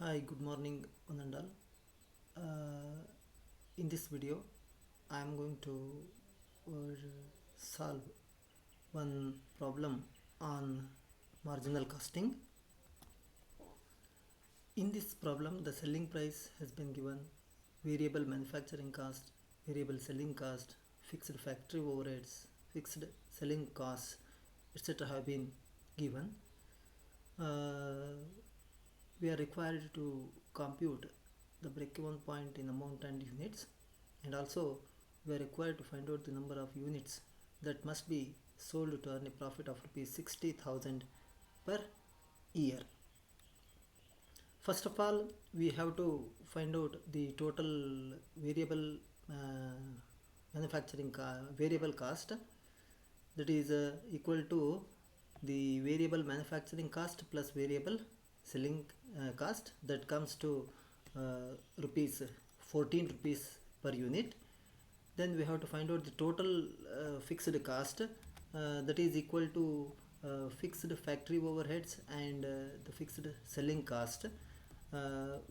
Hi, good morning, one and all. In this video, I am going to solve one problem on marginal costing. In this problem, the selling price has been given, variable manufacturing cost, variable selling cost, fixed factory overheads, fixed selling costs, etc. have been given. We are required to compute the break-even point in amount and units, and also we are required to find out the number of units that must be sold to earn a profit of rupees 60,000 per year. First of all, we have to find out the total variable variable cost, that is equal to the variable manufacturing cost plus variable selling cost, that comes to rupees 14 rupees per unit. Then we have to find out the total fixed cost, that is equal to fixed factory overheads and the fixed selling cost,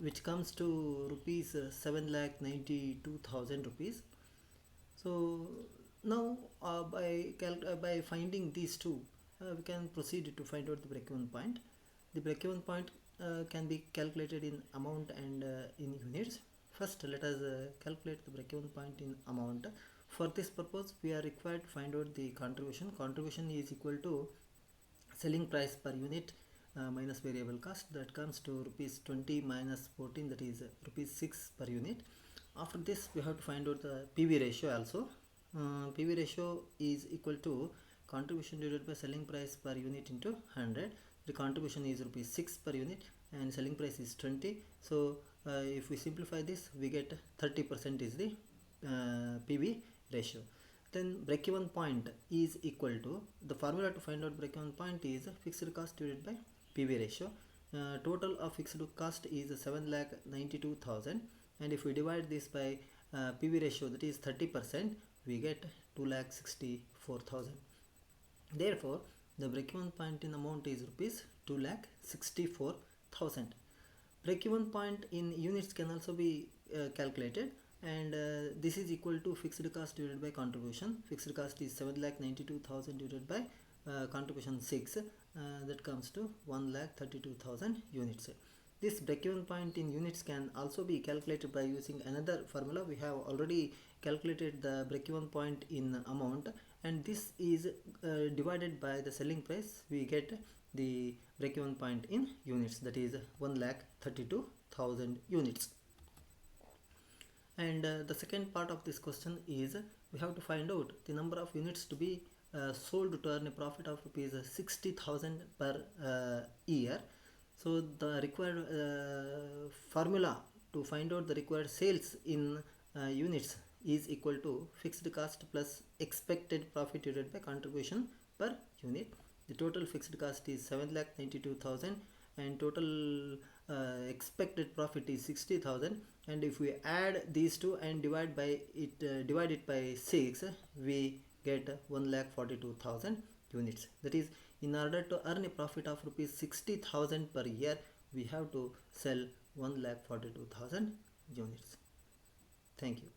which comes to rupees 7,92,000 rupees. So now by finding these two, we can proceed to find out the break-even point. The break-even point can be calculated in amount and in units. First, let us calculate the break-even point in amount. For this purpose, we are required to find out the contribution. Contribution is equal to selling price per unit minus variable cost, that comes to rupees 20 minus 14, that is rupees 6 per unit. After this, we have to find out the PV ratio also. PV ratio is equal to contribution divided by selling price per unit into 100. The contribution is rupees 6 per unit and selling price is 20. So if we simplify this, we get 30% is the PV ratio. Then break-even point is equal to, the formula to find out break-even point is fixed cost divided by PV ratio. Total of fixed cost is 7,92,000, and if we divide this by PV ratio, that is 30%, we get 2,64,000. Therefore, the break-even point in amount is rupees 2,64,000. Break-even point in units can also be calculated, and this is equal to fixed cost divided by contribution. Fixed cost is 7,92,000 divided by contribution 6, that comes to 1,32,000 units. This break-even point in units can also be calculated by using another formula. We have already calculated the break-even point in amount, and this is divided by the selling price. We get the break-even point in units, that is 1,32,000 units. And the second part of this question is, we have to find out the number of units to be sold to earn a profit of rupees 60,000 per year. So the required formula to find out the required sales in units is equal to fixed cost plus expected profit divided by contribution per unit. The total fixed cost is 7,92,000 and total expected profit is 60,000, and if we add these two and divide it by 6, we get 1,42,000 units. That is, in order to earn a profit of rupees 60,000 per year, we have to sell 1,42,000 units. Thank you.